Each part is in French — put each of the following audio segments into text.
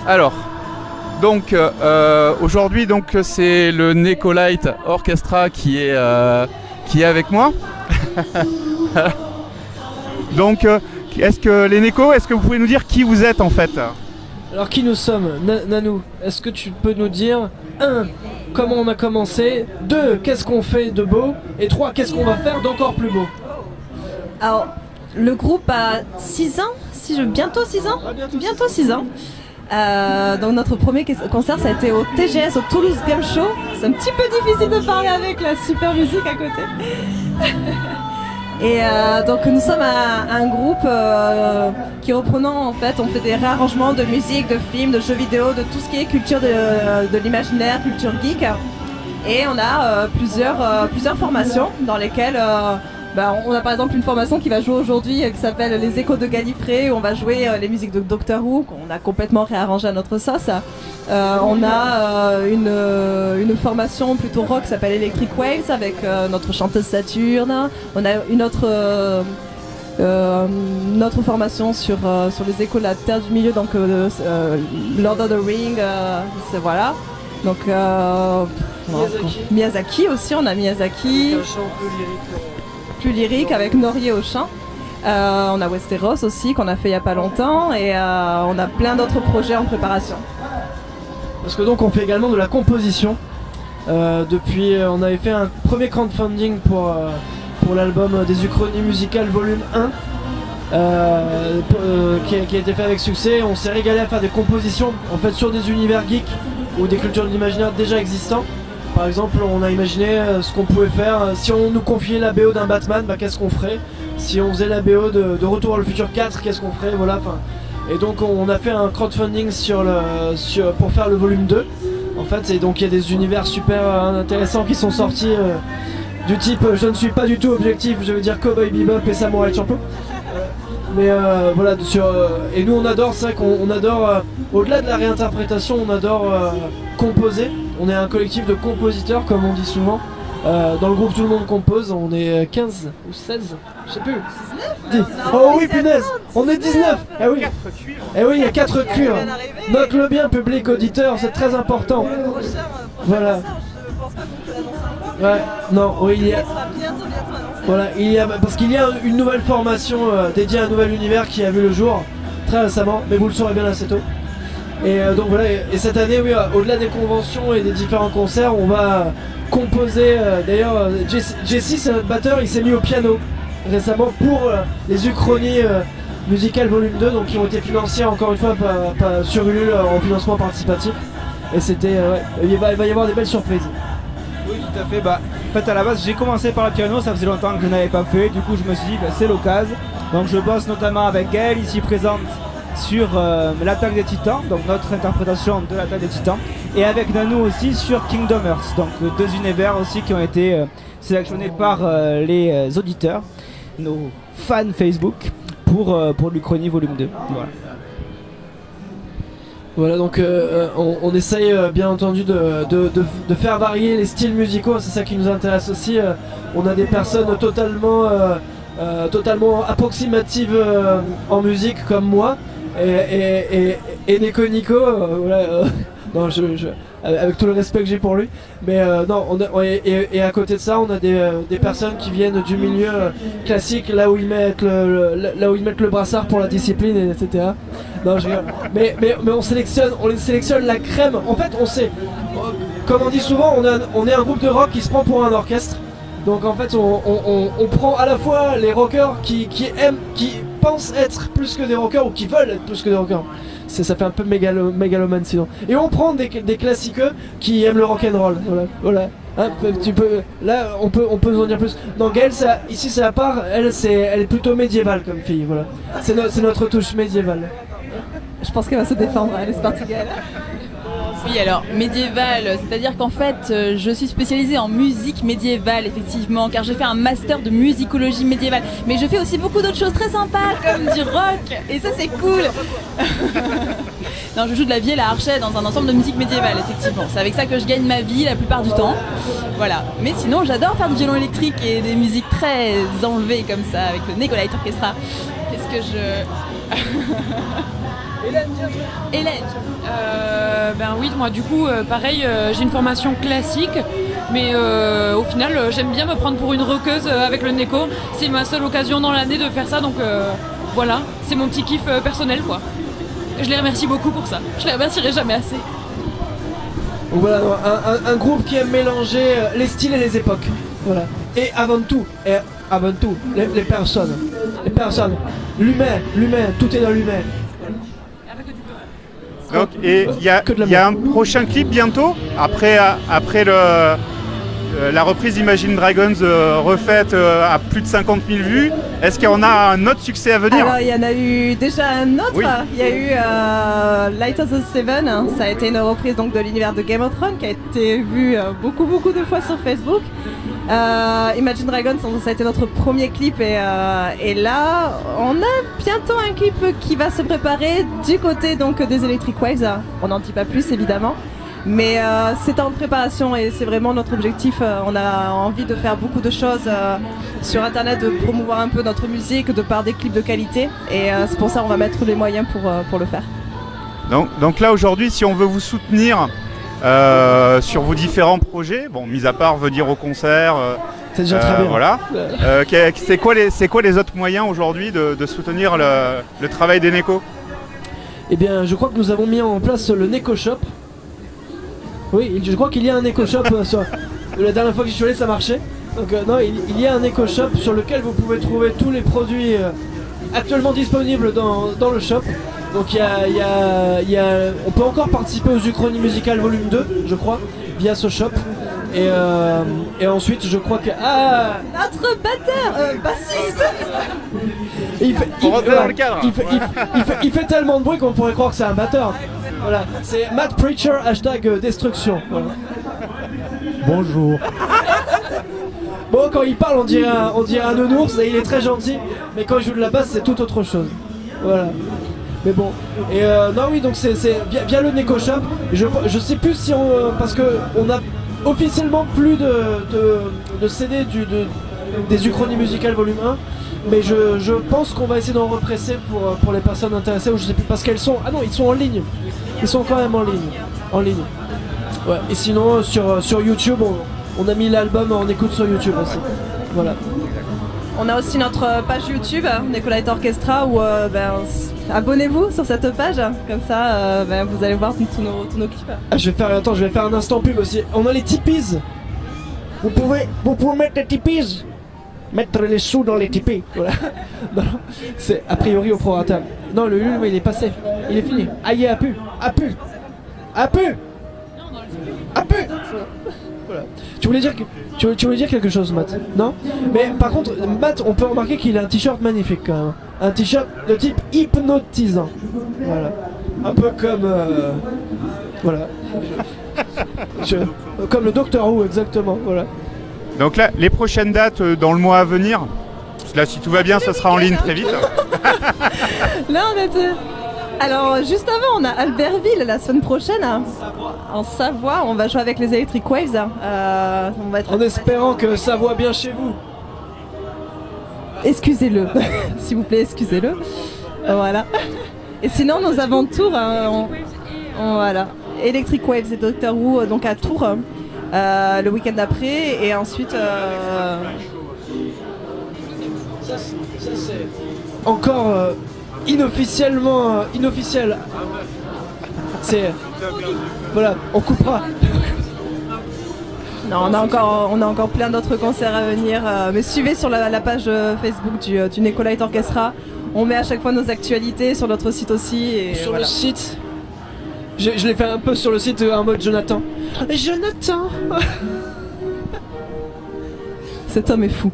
Alors, donc aujourd'hui donc c'est le Necolite Orchestra qui est avec moi. Donc est-ce que vous pouvez nous dire qui vous êtes en fait? Alors qui nous sommes, Nanou? Est-ce que tu peux nous dire 1. Comment on a commencé, 2. Qu'est-ce qu'on fait de beau, et 3. Qu'est-ce qu'on va faire d'encore plus beau? Alors, le groupe a 6 ans, bientôt 6 ans. Bientôt 6 ans. Donc notre premier concert, ça a été au TGS, au Toulouse Game Show. C'est un petit peu difficile de parler avec la super musique à côté. Et donc nous sommes un groupe qui reprenant en fait, on fait des réarrangements de musique, de films, de jeux vidéo, de tout ce qui est culture de l'imaginaire, culture geek. Et on a plusieurs formations dans lesquelles on a par exemple une formation qui va jouer aujourd'hui qui s'appelle Les Échos de Gallifrey, où on va jouer les musiques de Doctor Who qu'on a complètement réarrangé à notre sauce. On a une formation plutôt rock qui s'appelle Electric Waves avec notre chanteuse Saturne. On a une autre formation sur les échos de la Terre du Milieu, donc Lord of the Ring, voilà. Donc Miyazaki aussi, on a Miyazaki. Un chant plus lyrique avec Norier au chant. On a Westeros aussi qu'on a fait il y a pas longtemps, et on a plein d'autres projets en préparation. Parce que donc on fait également de la composition. Depuis, on avait fait un premier crowdfunding pour l'album des Uchronies musicales volume 1 qui a été fait avec succès. On s'est régalé à faire des compositions en fait sur des univers geeks ou des cultures de l'imaginaire déjà existants. Par exemple, on a imaginé ce qu'on pouvait faire si on nous confiait la BO d'un Batman, qu'est-ce qu'on ferait? Si on faisait la BO de Retour vers le futur 4, qu'est-ce qu'on ferait? Voilà, et donc on a fait un crowdfunding pour faire le volume 2 en fait, et donc il y a des univers super intéressants qui sont sortis du type je ne suis pas du tout objectif, je veux dire Cowboy Bebop et Samurai Champloo. Mais voilà, et nous on adore, c'est vrai qu'on adore, au-delà de la réinterprétation, on adore composer. On est un collectif de compositeurs, comme on dit souvent. Dans le groupe tout le monde compose, on est 15 ou 16, je sais plus. 19 Oh oui, punaise, on est 19. Eh oui, il y a 4 cuivres. Note-le bien, public, auditeur, c'est très important. Voilà. Ouais, non, oui, il y a... Voilà, parce qu'il y a une nouvelle formation dédiée à un nouvel univers qui a vu le jour très récemment, mais vous le saurez bien assez tôt. Et donc voilà, et cette année, oui, au-delà des conventions et des différents concerts, on va composer. D'ailleurs, Jesse, c'est notre batteur, il s'est mis au piano récemment pour les Uchronies musicales volume 2, donc qui ont été financées encore une fois sur Ulule en financement participatif. Et c'était, il va y avoir des belles surprises. Oui, tout à fait. En fait, à la base, j'ai commencé par le piano, ça faisait longtemps que je n'avais pas fait. Du coup, je me suis dit, c'est l'occasion. Donc, je bosse notamment avec elle, ici présente, sur l'Attaque des Titans, donc notre interprétation de l'Attaque des Titans, et avec Nanou aussi sur Kingdom Hearts, donc 2 univers aussi qui ont été sélectionnés par les auditeurs, nos fans Facebook, pour l'Uchronie volume 2. Voilà. Voilà, donc on essaye bien entendu de faire varier les styles musicaux, c'est ça qui nous intéresse aussi. On a des personnes totalement approximatives en musique comme moi et Neko Nico, voilà, non, avec tout le respect que j'ai pour lui, mais non, et à côté de ça, on a des personnes qui viennent du milieu classique, là où ils mettent le brassard pour la discipline, etc. Non, je rigole. Mais on sélectionne la crème. En fait, on sait, comme on dit souvent, on est un groupe de rock qui se prend pour un orchestre. Donc en fait, on prend à la fois les rockers qui pensent être plus que des rockers ou qui veulent être plus que des rockers. Ça fait un peu mégalomane sinon. Et on prend des classiqueux qui aiment le rock'n'roll. Voilà. Hein, là, on peut vous en dire plus. Non, Gaëlle, ici c'est à part. Elle est plutôt médiévale comme fille. Voilà. C'est notre touche médiévale. Je pense qu'elle va se défendre. Allez, c'est parti, Gaëlle. Oui, alors médiéval, c'est-à-dire qu'en fait je suis spécialisée en musique médiévale effectivement, car j'ai fait un master de musicologie médiévale, mais je fais aussi beaucoup d'autres choses très sympas comme du rock, et ça c'est cool. Non, je joue de la vielle à Archet dans un ensemble de musique médiévale, effectivement, c'est avec ça que je gagne ma vie la plupart du temps, voilà. Mais sinon j'adore faire du violon électrique et des musiques très enlevées comme ça avec le Necolite Orchestra. Qu'est-ce que je... Hélène. Ben oui, moi du coup, pareil, j'ai une formation classique, mais au final, j'aime bien me prendre pour une rockeuse avec le Neko. C'est ma seule occasion dans l'année de faire ça, donc voilà, c'est mon petit kiff personnel, quoi. Je les remercie beaucoup pour ça. Je les remercierai jamais assez. Donc voilà, un groupe qui aime mélanger les styles et les époques. Voilà. Et avant tout, les personnes. Les personnes. L'humain, tout est dans l'humain. Donc, et il y a un prochain clip bientôt, après la reprise d'Imagine Dragons refaite à plus de 50 000 vues. Est-ce qu'il y en a un autre succès à venir? Alors il y en a eu déjà un autre, Oui. Il y a eu Light of the Seven, ça a été une reprise donc, de l'univers de Game of Thrones qui a été vue beaucoup de fois sur Facebook. Imagine Dragons, ça a été notre premier clip et là on a bientôt un clip qui va se préparer du côté donc, des Electric Waves, on n'en dit pas plus évidemment. Mais c'est en préparation et c'est vraiment notre objectif. On a envie de faire beaucoup de choses sur internet, de promouvoir un peu notre musique de par des clips de qualité et c'est pour ça qu'on va mettre les moyens pour le faire. Donc là aujourd'hui, si on veut vous soutenir sur vos différents projets, bon, mis à part venir au concert, C'est déjà très bien. voilà. C'est quoi les autres moyens aujourd'hui de soutenir le travail des Neko? Eh bien, je crois que nous avons mis en place le Neko Shop. Oui, je crois qu'il y a un Eco Shop la dernière fois que j'y suis allé, ça marchait. Donc non, il y a un Eco Shop sur lequel vous pouvez trouver tous les produits actuellement disponibles dans le shop. Donc on peut encore participer aux Uchronies musicales volume 2, je crois, via ce shop. Et ensuite, je crois que... Ah, Notre batteur, bassiste. Il fait tellement de bruit qu'on pourrait croire que c'est un batteur. Voilà, c'est Matt Preacher, #destruction. Voilà. Bonjour. Bon, quand il parle, on dirait un nounours et il est très gentil, mais quand il joue de la basse, c'est tout autre chose. Voilà. Mais bon, et non, oui, donc c'est via le Neko Shop. Je sais plus si on. Parce que on a officiellement plus de CD des Uchronies musicales volume 1. Mais je pense qu'on va essayer d'en represser pour les personnes intéressées, ou je sais plus, parce qu'elles sont... Ah non, ils sont en ligne. Ils sont quand même en ligne. Ouais. Et sinon, sur YouTube, on a mis l'album en écoute sur YouTube aussi. Voilà. On a aussi notre page YouTube, Necolite Orchestra, où abonnez-vous sur cette page, comme ça vous allez voir tous nos clips. Ah, je vais faire un instant pub aussi. On a les Tipeees. Vous pouvez mettre les Tipeees. Mettre les sous dans les Tipeee. Voilà. Non, c'est a priori au prorata. Non, le Ulule, il est passé. Il est fini. Aïe, a pu. Voilà. Tu voulais dire quelque chose, Matt? Non? Mais par contre, Matt, on peut remarquer qu'il a un t-shirt magnifique quand même. Un t-shirt de type hypnotisant. Voilà. Un peu comme... voilà. Comme le Doctor Who, exactement. Voilà. Donc là, les prochaines dates dans le mois à venir, là si tout va bien, ça sera en ligne très vite. Là, alors, juste avant, on a Albertville la semaine prochaine. En Savoie, on va jouer avec les Electric Waves. En espérant que ça voit bien chez vous. Excusez-le, s'il vous plaît, excusez-le. Voilà. Et sinon, nous avons Tours. Voilà. Electric Waves et Doctor Who, donc à Tours. Le week-end d'après et ensuite ça c'est encore inofficiellement inofficiel. C'est voilà, on coupera. Non, on a encore plein d'autres concerts à venir, mais suivez sur la page Facebook du Necolite Orchestra. On met à chaque fois nos actualités sur notre site aussi et sur voilà. le site. Je l'ai fait un peu sur le site en mode Jonathan. Jonathan. Cet homme est fou.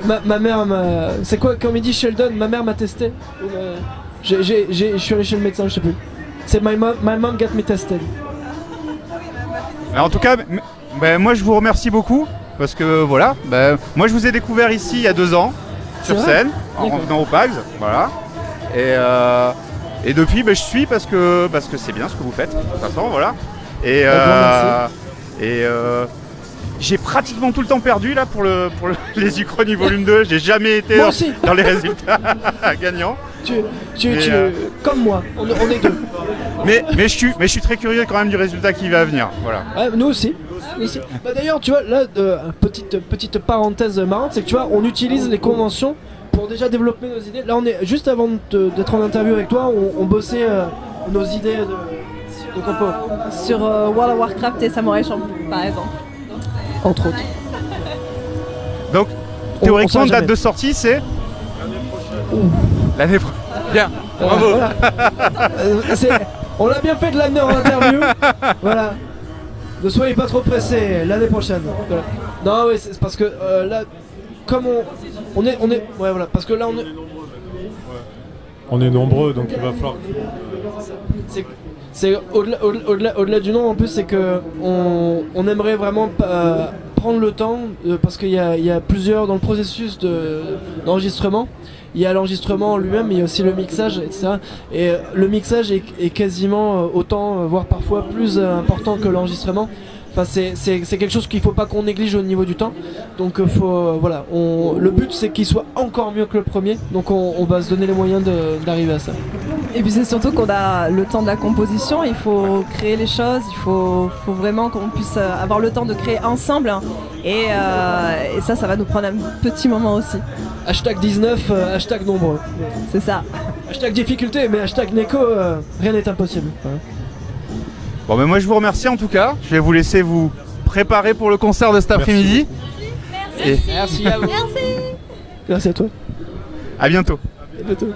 Ma mère m'a... C'est quoi quand il dit Sheldon? Ma mère m'a testé. Je suis allé chez le médecin, je sais plus. C'est my mom got me tested. Alors, en tout cas, moi je vous remercie beaucoup parce que voilà, moi je vous ai découvert ici il y a 2 ans sur scène en venant au PAGS, voilà. Et depuis, je suis parce que c'est bien ce que vous faites, de toute façon, voilà. j'ai pratiquement tout le temps perdu là pour les Uchronies volume 2. J'ai jamais été Moi aussi. dans les résultats gagnants. Comme moi, on est deux. Mais je suis très curieux quand même du résultat qui va venir. Voilà. Ouais, nous aussi. Bah, d'ailleurs, tu vois, là, petite parenthèse marrante, c'est que tu vois, on utilise les conventions pour déjà développer nos idées. Là, on est juste avant d'être en interview avec toi, on bossait nos idées de compo. Sur World of Warcraft et Samurai Champloo, par exemple. Entre autres. Donc, théoriquement, date de sortie, c'est l'année prochaine. Bien, bravo. Voilà. On l'a bien fait de l'amener en interview. Voilà. Ne soyez pas trop pressés, l'année prochaine. Voilà. Non, oui, c'est parce que là, comme on est, ouais, voilà, parce que là on est. On est nombreux, donc il va falloir. C'est au-delà du nom, en plus, c'est que on aimerait vraiment prendre le temps parce qu'il y a plusieurs dans le processus d'enregistrement. Il y a l'enregistrement lui-même, mais il y a aussi le mixage, etc. Et le mixage est quasiment autant, voire parfois plus important que l'enregistrement. Enfin, c'est quelque chose qu'il ne faut pas qu'on néglige au niveau du temps. Donc voilà, le but c'est qu'il soit encore mieux que le premier. Donc on va se donner les moyens d'arriver à ça. Et puis c'est surtout qu'on a le temps de la composition, il faut créer les choses, il faut vraiment qu'on puisse avoir le temps de créer ensemble. Et ça va nous prendre un petit moment aussi. Hashtag 19, hashtag nombreux. C'est ça. Hashtag difficulté, mais hashtag Neko, rien n'est impossible. Voilà. Bon, mais moi je vous remercie en tout cas. Je vais vous laisser vous préparer pour le concert de cet après-midi. Merci à vous. Merci. Merci à toi. À bientôt. À bientôt.